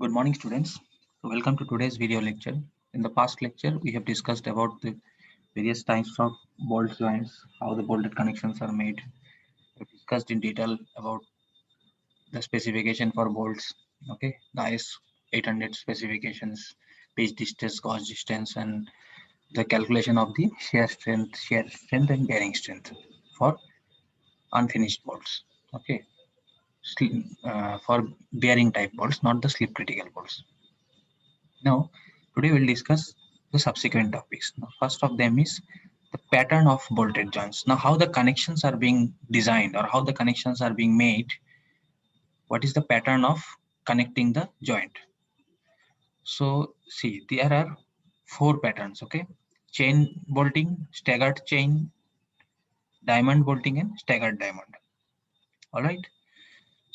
Good morning, students. Welcome to today's video lecture. In the past lecture, we have discussed about the various types of bolt joints, how the bolted connections are made. We discussed in detail about the specification for bolts, okay, the IS 800 specifications, pitch distance, gauge distance, and the calculation of the shear strength, and bearing strength for unfinished bolts. Okay, for bearing type bolts, not the slip critical bolts. Now, today we'll discuss the subsequent topics. Now, first of them is the pattern of bolted joints. Now, how the connections are being designed or how the connections are being made. What is the pattern of connecting the joint? So, see, there are four patterns. Okay, chain bolting, staggered chain, diamond bolting, and staggered diamond. All right.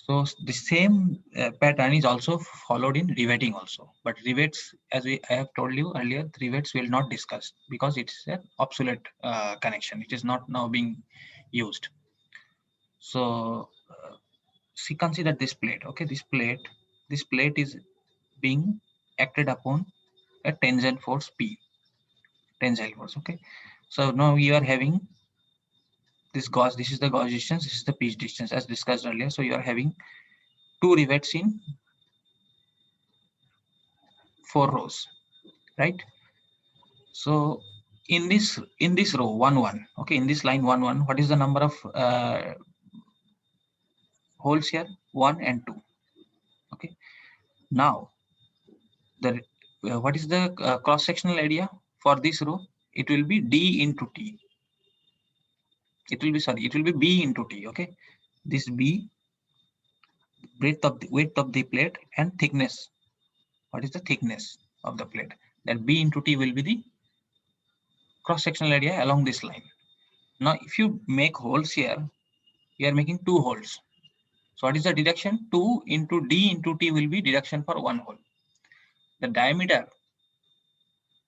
So the same pattern is also followed in riveting also. But rivets, as I have told you earlier, rivets will not discuss because it's an obsolete connection. It is not now being used. So see, consider this plate. Okay, this plate is being acted upon a tensile force P, tensile force. Okay, so now you are having this gauge. This is the gauge distance. This is the pitch distance, as discussed earlier. So you are having two rivets in four rows, right? So in this row 1 1, okay, in this line 1 1, what is the number of holes here? 1 and 2. Okay, now the what is the cross sectional area for this row? It will be D into T. It will be B into T. Okay, this B, width of the plate, and thickness. What is the thickness of the plate? That B into T will be the cross sectional area along this line. Now if you make holes here, you are making two holes. So what is the deduction? 2 into D into T will be deduction for one hole. The diameter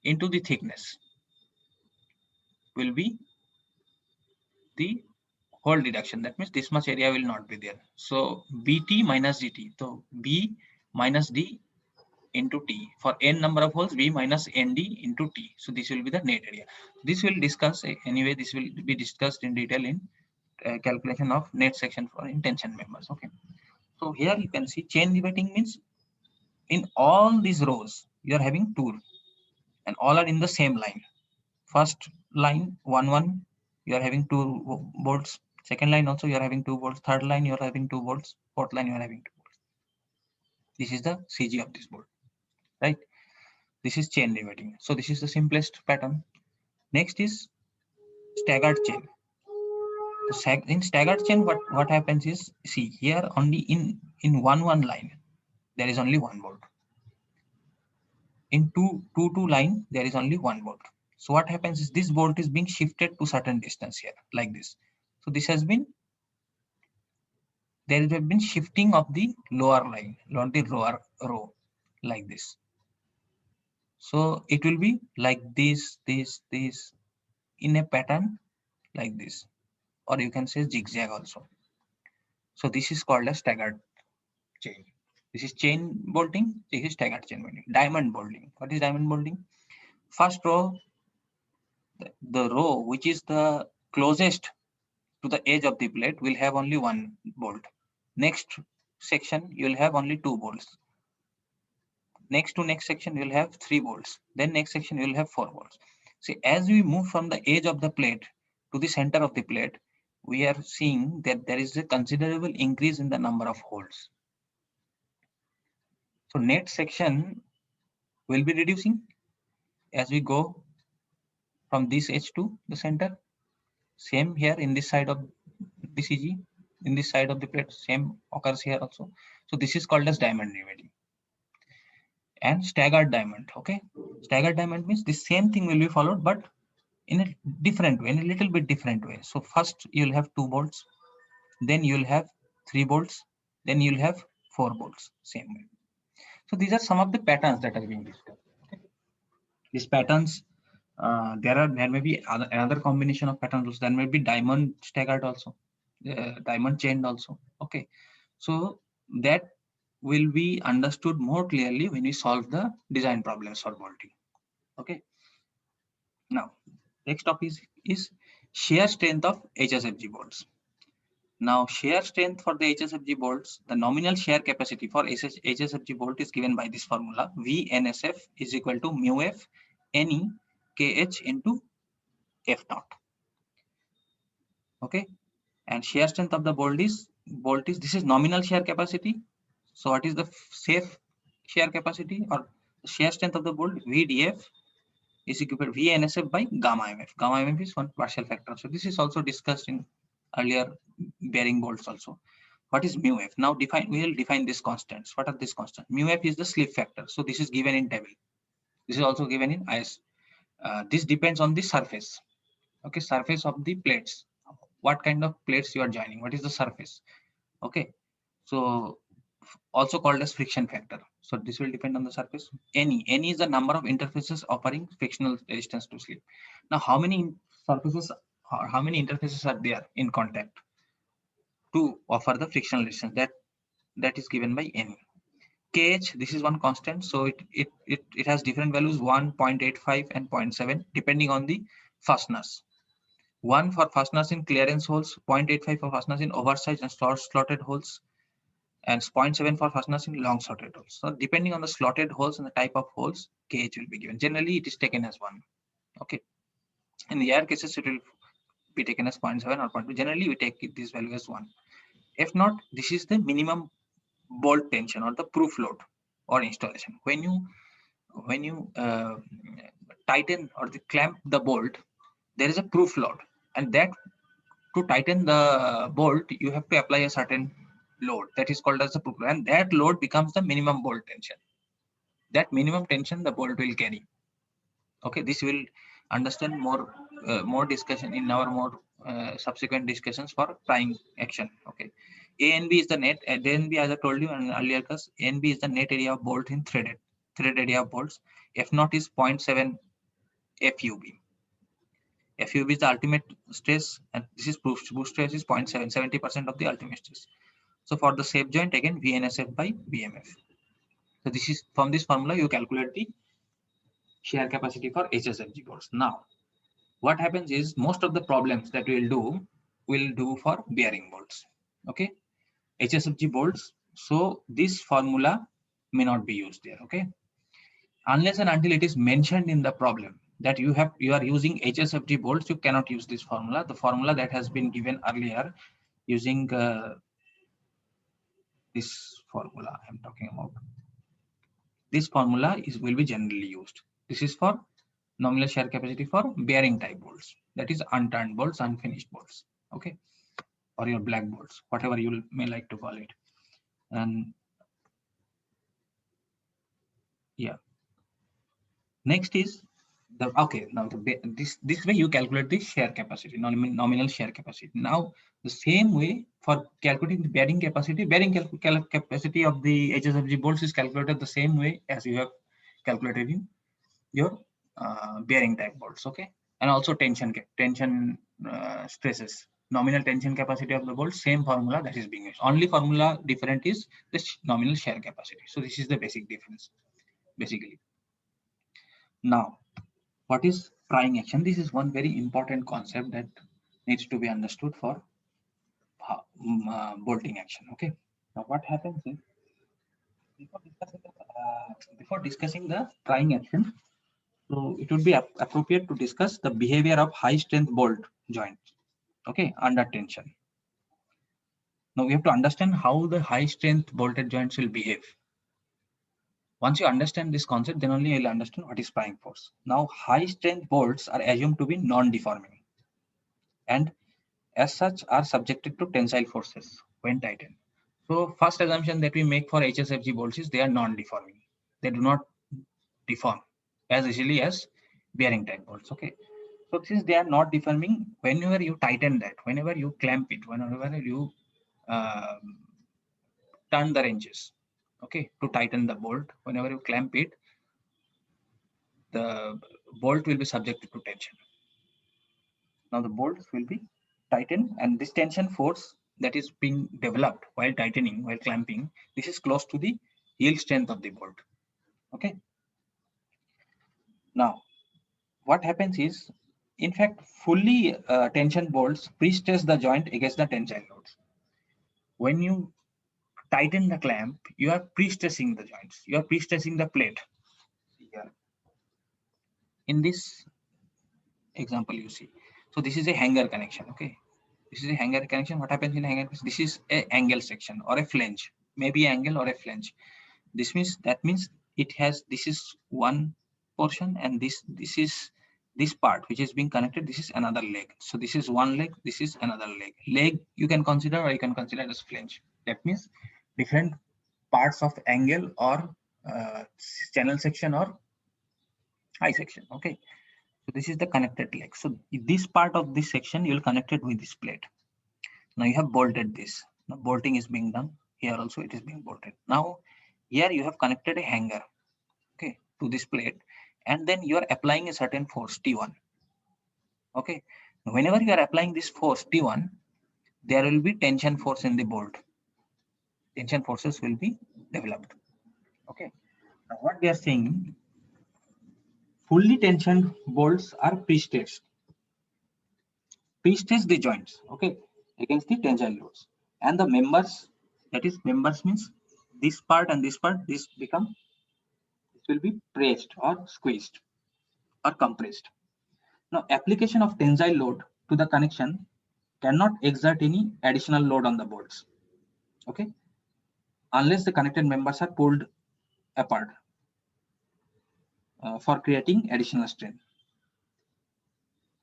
into the thickness will be the whole deduction. That means this much area will not be there. So BT minus DT. So B minus D into T. For n number of holes, B minus ND into T. So this will be the net area. This will discuss, anyway, this will be discussed in detail in calculation of net section for in tension members. Okay. So here you can see chain riveting means in all these rows, you are having two and all are in the same line. First line 1 1, you are having two bolts. Second line also you are having two bolts. Third line you are having two bolts. Fourth line you are having two bolts. This is the CG of this bolt, right? This is chain riveting. So this is the simplest pattern. Next is staggered chain. In staggered chain, what happens is, see here only in 1 1 line there is only one bolt. In 2 2 line there is only one bolt. So what happens is this bolt is being shifted to certain distance here like this. So this has been, there have been shifting of the lower line, not the lower row, like this. So it will be like this in a pattern like this, or you can say zigzag also. So this is called a staggered chain. This is chain bolting. This is staggered chain bolting. Diamond bolting. What is diamond bolting? First row, the row which is the closest to the edge of the plate will have only one bolt. Next section you will have only two bolts. Next to next section you will have three bolts. Then next section you will have four bolts. See, as we move from the edge of the plate to the center of the plate, we are seeing that there is a considerable increase in the number of holes. So net section will be reducing as we go from this edge to the center. Same here in this side of the CG, in this side of the plate, same occurs here also. So this is called as diamond riveting. And staggered diamond. Okay, staggered diamond means the same thing will be followed, but in a different way, in a little bit different way. So first you'll have two bolts, then you'll have three bolts, then you'll have four bolts, same way. So these are some of the patterns that are being discussed. Okay. These patterns, there may be another combination of patterns. There may be diamond staggered also, diamond chained also. Okay, so that will be understood more clearly when we solve the design problems for bolting. Okay. Now, next topic is shear strength of HSFG bolts. Now, shear strength for the HSFG bolts, the nominal shear capacity for HSFG bolt is given by this formula: VNSF is equal to mu F Ne KH into F naught. Okay, and shear strength of the bolt is this is nominal shear capacity. So, what is the safe shear capacity or shear strength of the bolt? VDF is equal to VNSF by gamma MF. Gamma MF is one partial factor. So, this is also discussed in earlier bearing bolts also. What is mu F? Now we will define these constants. What are these constants? Mu F is the slip factor. So this is given in table. This is also given in IS. This depends on the surface. Okay, surface of the plates. What kind of plates you are joining? What is the surface? Okay, so also called as friction factor. So this will depend on the surface. Ne is the number of interfaces offering frictional resistance to slip. Now, how many surfaces or how many interfaces are there in contact to offer the frictional resistance? That is given by Ne. KH, this is one constant, so it has different values 1, 0.85 and 0.7 depending on the fasteners. 1 for fasteners in clearance holes, 0.85 for fasteners in oversized and slotted holes, and 0.7 for fasteners in long slotted holes. So depending on the slotted holes and the type of holes, KH will be given. Generally, it is taken as 1. Okay. In the rare cases, it will be taken as 0.7 or 0.2. Generally, we take this value as 1. If not, this is the minimum bolt tension or the proof load or installation. When you tighten or clamp the bolt, there is a proof load, and that to tighten the bolt, you have to apply a certain load that is called as the proof load, and that load becomes the minimum bolt tension. That minimum tension the bolt will carry. Okay, this will understand more discussion in our more subsequent discussions for prying action. Okay, A and B is the net, and then B, as I told you in earlier class, A and B is the net area of bolt in thread area of bolts. F naught is 0.7 FUB. FUB is the ultimate stress, and this is boost stress is 0.7, 70% of the ultimate stress. So for the safe joint, again VNSF by BMF. So this is from this formula you calculate the shear capacity for HSFG bolts. Now, what happens is most of the problems that we'll do for bearing bolts. Okay, HSFG bolts. So this formula may not be used there. Okay, unless and until it is mentioned in the problem that you are using HSFG bolts, you cannot use this formula. The formula that has been given earlier using this formula I'm talking about. This formula will be generally used. This is for nominal shear capacity for bearing type bolts. That is unturned bolts, unfinished bolts. Okay, or your black bolts, whatever you may like to call it. And yeah, next is this way you calculate the shear capacity, nominal shear capacity. Now the same way for calculating the bearing capacity, capacity of the HSFG bolts is calculated the same way as you have calculated in your bearing type bolts. Okay, and also tension stresses, nominal tension capacity of the bolt, same formula that is being used. Only formula different is the nominal shear capacity. So this is the basic difference basically. Now, what is prying action? This is one very important concept that needs to be understood for bolting action. Okay. Now, what happens is before discussing the prying action, so it would be appropriate to discuss the behavior of high strength bolt joints. Okay, under tension. Now we have to understand how the high strength bolted joints will behave. Once you understand this concept, then only you'll understand what is prying force. Now, high strength bolts are assumed to be non-deforming, and as such are subjected to tensile forces when tightened. So first assumption that we make for HSFG bolts is they are non-deforming. They do not deform as easily as bearing type bolts. Okay. So since they are not deforming, whenever you tighten that, whenever you clamp it, whenever you turn the wrenches, okay, to tighten the bolt, whenever you clamp it, the bolt will be subjected to tension. Now the bolts will be tightened, and this tension force that is being developed while tightening, while clamping, this is close to the yield strength of the bolt. Okay. Now, what happens is, in fact, fully tension bolts pre-stress the joint against the tensile loads. When you tighten the clamp, you are pre-stressing the joints. You are pre-stressing the plate. Here, in this example, you see. So this is a hanger connection. Okay, this is a hanger connection. What happens in hanger? This is a angle section or a flange, maybe angle or a flange. This means it has, this is one portion, and this is this part which is being connected. This is another leg. So this is one leg. This is another leg. Leg you can consider, or you can consider as flange. That means different parts of angle or channel section or eye section. Okay. So this is the connected leg. So this part of this section you will connect it with this plate. Now you have bolted this. Now bolting is being done. Here also it is being bolted. Now here you have connected a hanger, okay, to this plate, and then you are applying a certain force T1. Okay. Whenever you are applying this force T1, there will be tension force in the bolt. Tension forces will be developed. Okay. Now what they are saying, fully tensioned bolts are pre-stressed. Pre-stress the joints, okay, against the tensile loads. And the members, that is members means this part and this part, this will be pressed or squeezed or compressed. Now, application of tensile load to the connection cannot exert any additional load on the bolts, okay, unless the connected members are pulled apart for creating additional strain.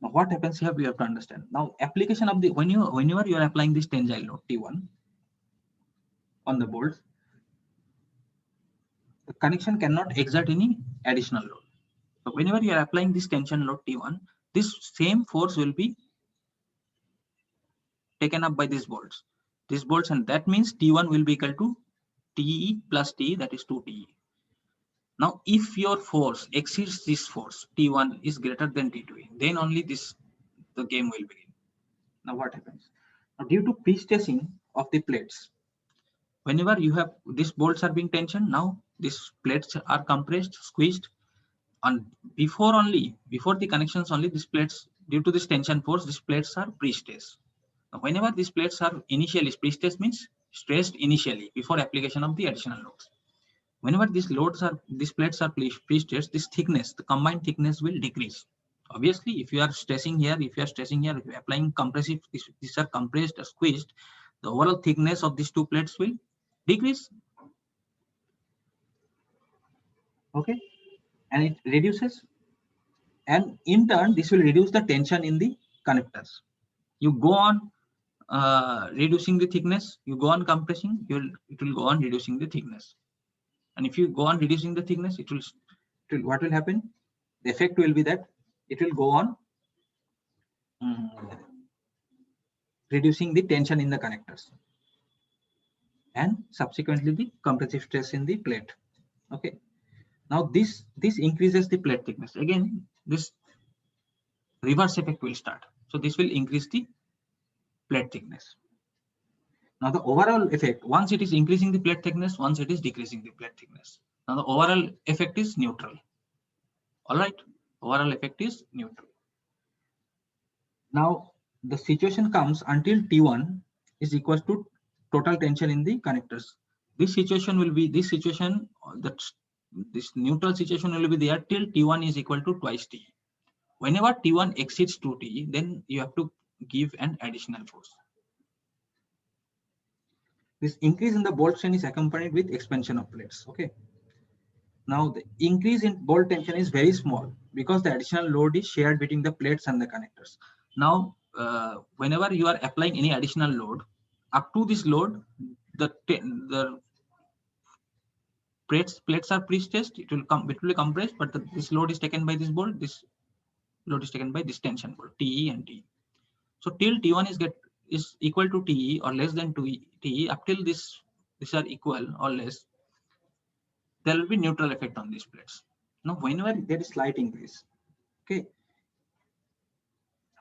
Now, what happens here? We have to understand. Now, application of the whenever you are applying this tensile load T1 on the bolts, the connection cannot exert any additional load. So, whenever you are applying this tension load T1, this same force will be taken up by these bolts. And that means T1 will be equal to TE plus TE, that is 2TE. Now, if your force exceeds this force, T1 is greater than T2, then only the game will begin. Now, what happens? Now, due to pre-stressing of the plates, whenever you have these bolts are being tensioned, now these plates are compressed, squeezed, and before the connections only, these plates, due to this tension force, these plates are pre-stressed. Now, whenever these plates are initially pre-stressed, means stressed initially before application of the additional loads. Whenever these plates are pre-stressed, this thickness, the combined thickness will decrease. Obviously, if you are stressing here, if you are applying compressive, these are compressed or squeezed, the overall thickness of these two plates will decrease. Okay, and it reduces, and in turn, this will reduce the tension in the connectors. You go on reducing the thickness, you go on compressing, it will go on reducing the thickness. And if you go on reducing the thickness, what will happen? The effect will be that it will go on reducing the tension in the connectors, and subsequently the compressive stress in the plate. Okay. Now this increases the plate thickness. Again, this reverse effect will start. So this will increase the plate thickness. Now the overall effect, once it is increasing the plate thickness, once it is decreasing the plate thickness. Now the overall effect is neutral. All right, overall effect is neutral. Now the situation comes until T1 is equal to total tension in the connectors. This neutral situation will be there till T1 is equal to twice T. Whenever T1 exceeds 2T, then you have to give an additional force. This increase in the bolt strain is accompanied with expansion of plates. Okay. Now the increase in bolt tension is very small because the additional load is shared between the plates and the connectors. Now, whenever you are applying any additional load, up to this load, the plates are pre-stressed. It will be compressed, but this load is taken by this bolt. This load is taken by this tension bolt, TE and TE. So till T1 is equal to TE or less than 2 TE, up till these are equal or less, there will be neutral effect on these plates. Now, whenever there is slight increase, okay,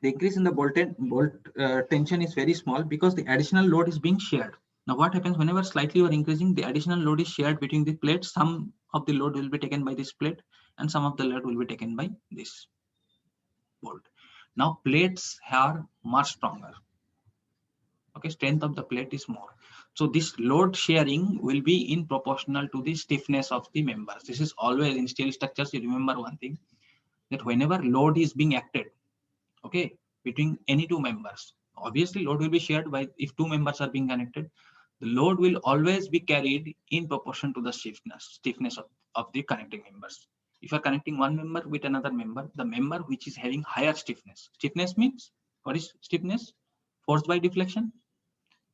The increase in the bolt tension is very small because the additional load is being shared. Now what happens whenever slightly you are increasing, the additional load is shared between the plates. Some of the load will be taken by this plate and some of the load will be taken by this bolt. Now plates are much stronger. Okay, strength of the plate is more. So this load sharing will be in proportional to the stiffness of the members. This is always in steel structures. You remember one thing, that whenever load is being acted, okay, between any two members, obviously load will be shared by, if two members are being connected, the load will always be carried in proportion to the stiffness of the connecting members. If you are connecting one member with another member, the member which is having higher stiffness means, what is stiffness? Force by deflection.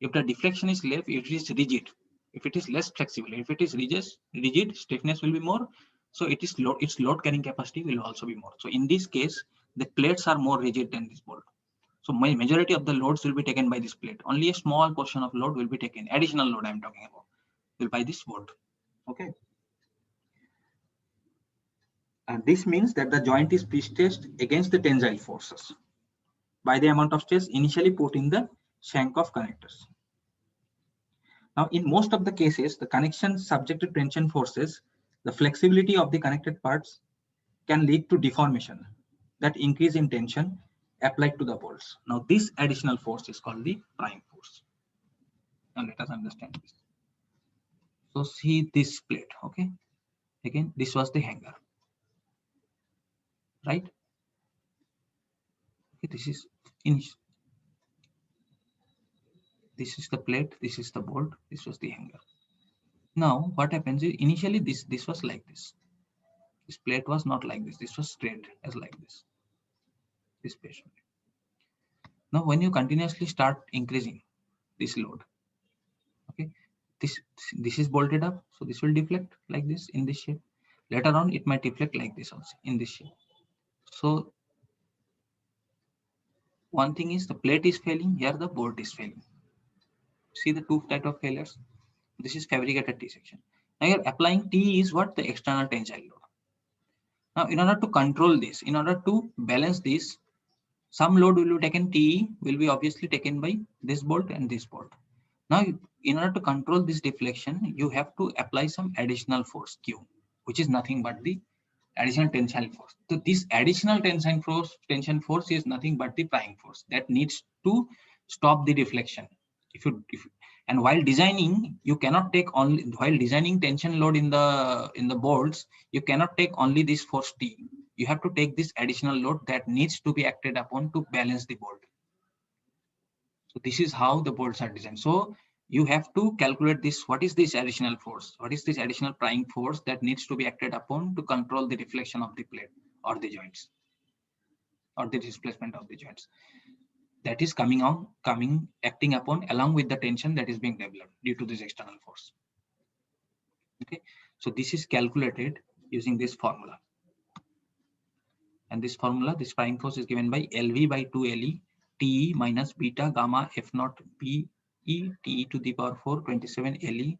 If the deflection is less, it is rigid. If it is less flexible, if it is rigid, stiffness will be more. So it is its load carrying capacity will also be more. So in this case, the plates are more rigid than this bolt. So my majority of the loads will be taken by this plate. Only a small portion of load will be taken. Additional load I'm talking about will by this bolt. Okay. And this means that the joint is pre-stressed against the tensile forces by the amount of stress initially put in the shank of connectors. Now, in most of the cases, the connections subject to tension forces, the flexibility of the connected parts can lead to deformation, that increase in tension applied to the bolts. Now, this additional force is called the prying force. Now, let us understand this. So, see this plate, okay? Again, this was the hanger, right? Okay, this is the plate, this is the bolt, this was the hanger. Now, what happens is initially this was like this. This plate was not like this. This was straight as like this. This plate. Now, when you continuously start increasing this load, okay, this is bolted up, so this will deflect like this in this shape. Later on, it might deflect like this also in this shape. So one thing is the plate is failing, here the bolt is failing. See the two type of failures. This is fabricated T section. Now you're applying T is what? The external tensile load. Now in order to control this, in order to balance this, some load will be taken, T will be obviously taken by this bolt and this bolt. Now, in order to control this deflection, you have to apply some additional force, Q, which is nothing but the additional tensile force. So this additional tension force is nothing but the prying force that needs to stop the deflection. And while designing, you cannot take only, while designing tension load in the bolts, you cannot take only this force T. You have to take this additional load that needs to be acted upon to balance the bolt. So this is how the bolts are designed. So you have to calculate this. What is this additional force? What is this additional prying force that needs to be acted upon to control the deflection of the plate or the joints or the displacement of the joints? That is acting upon along with the tension that is being developed due to this external force. Okay, so this is calculated using this formula. And this formula, this prying force is given by LV by 2LE TE minus beta gamma F naught B E T to the power 4 27 LE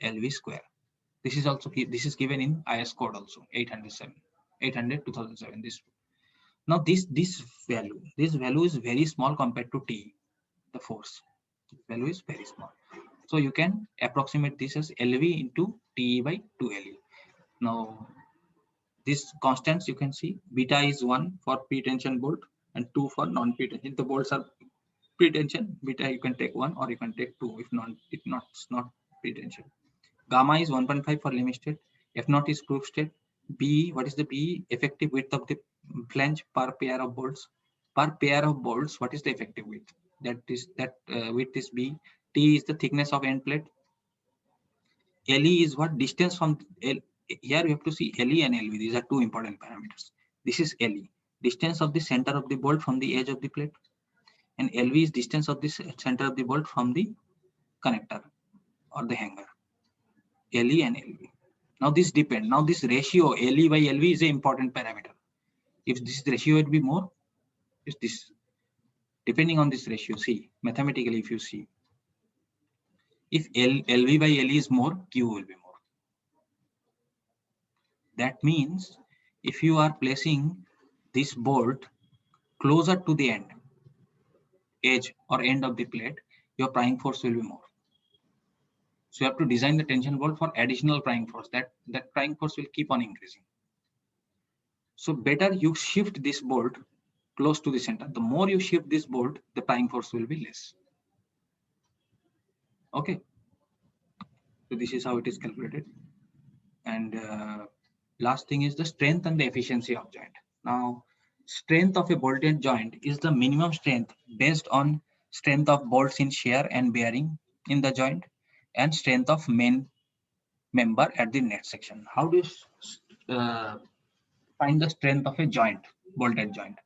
LV square. This is given in IS code also 800 2007. This now this value is very small compared to T, the force. This value is very small. So you can approximate this as LV into TE by 2LE. Now these constants you can see, beta is 1 for pre-tension bolt and 2 for non-pre-tension. The bolts are pre-tension, beta you can take 1 or you can take 2 if not pre-tension. Gamma is 1.5 for limit state. F naught is proof state. B, what is the B? Effective width of the flange per pair of bolts. Per pair of bolts, what is the effective width? That width is B. T is the thickness of end plate. LE is what? Distance from L. Here you have to see LE and LV. These are two important parameters. This is LE, distance of the center of the bolt from the edge of the plate, and LV is distance of the center of the bolt from the connector or the hanger. LE and LV. Now this depends. Now this ratio LE by LV is an important parameter. If this ratio would be more, is this depending on this ratio. See mathematically, if you see, if LV by LE is more, Q will be more. That means if you are placing this bolt closer to the edge or end of the plate, your prying force will be more. So you have to design the tension bolt for additional prying force. That prying force will keep on increasing. So better you shift this bolt close to the center. The more you shift this bolt, the prying force will be less. Okay. So this is how it is calculated. And last thing is the strength and the efficiency of joint. Now, strength of a bolted joint is the minimum strength based on strength of bolts in shear and bearing in the joint and strength of main member at the net section. How do you find the strength of a joint, bolted joint?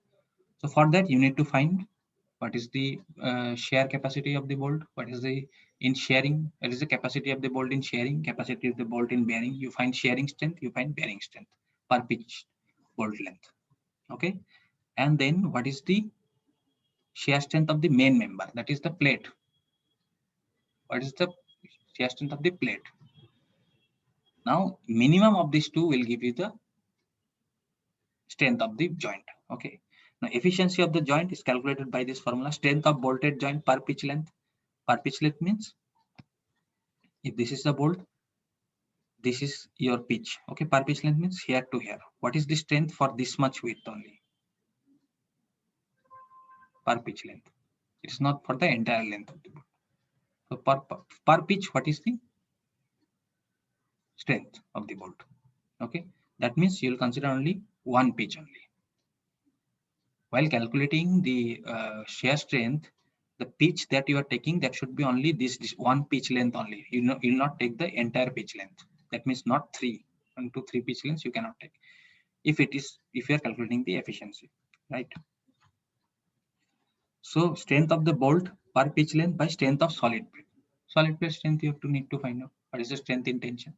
So for that, you need to find what is the shear capacity of the bolt, what is the in shearing, what is the capacity of the bolt in shearing, capacity of the bolt in bearing. You find shearing strength, you find bearing strength per pitch bolt length. Okay, and then what is the shear strength of the main member, that is the plate. What is the shear strength of the plate? Now minimum of these two will give you the strength of the joint. Okay, now efficiency of the joint is calculated by this formula: strength of bolted joint per pitch length. Per pitch length means if this is the bolt, this is your pitch. Okay, per pitch length means here to here. What is the strength for this much width only? Per pitch length. It's not for the entire length of the bolt. So per pitch, what is the strength of the bolt? Okay, that means you'll consider only one pitch only. While calculating the shear strength, the pitch that you are taking, that should be only this one pitch length only. You'll not take the entire pitch length. That means not 1 to 3 pitch lengths you cannot take. If you are calculating the efficiency, right? So strength of the bolt per pitch length by strength of solid plate. Solid plate strength you have to need to find out what is the strength in tension.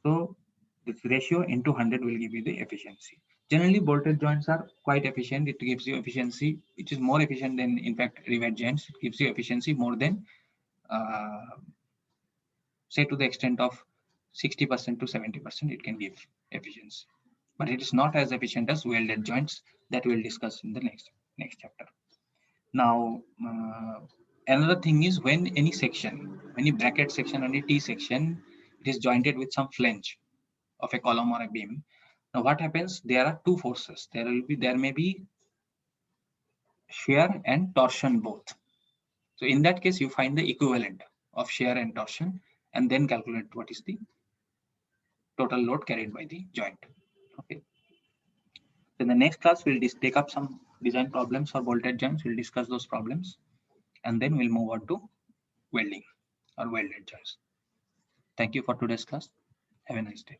So this ratio into 100 will give you the efficiency. Generally, bolted joints are quite efficient. It gives you efficiency. It is more efficient than, in fact, rivet joints. It gives you efficiency more than, say, to the extent of 60% to 70%. It can give efficiency, but it is not as efficient as welded joints that we'll discuss in the next chapter. Now, another thing is when any section, any bracket section, any T section, it is jointed with some flange of a column or a beam. Now what happens? There are two forces. There may be shear and torsion both. So in that case, you find the equivalent of shear and torsion and then calculate what is the total load carried by the joint. Okay. So in the next class, we'll take up some design problems for bolted joints. We'll discuss those problems and then we'll move on to welding or welded joints. Thank you for today's class. Have a nice day.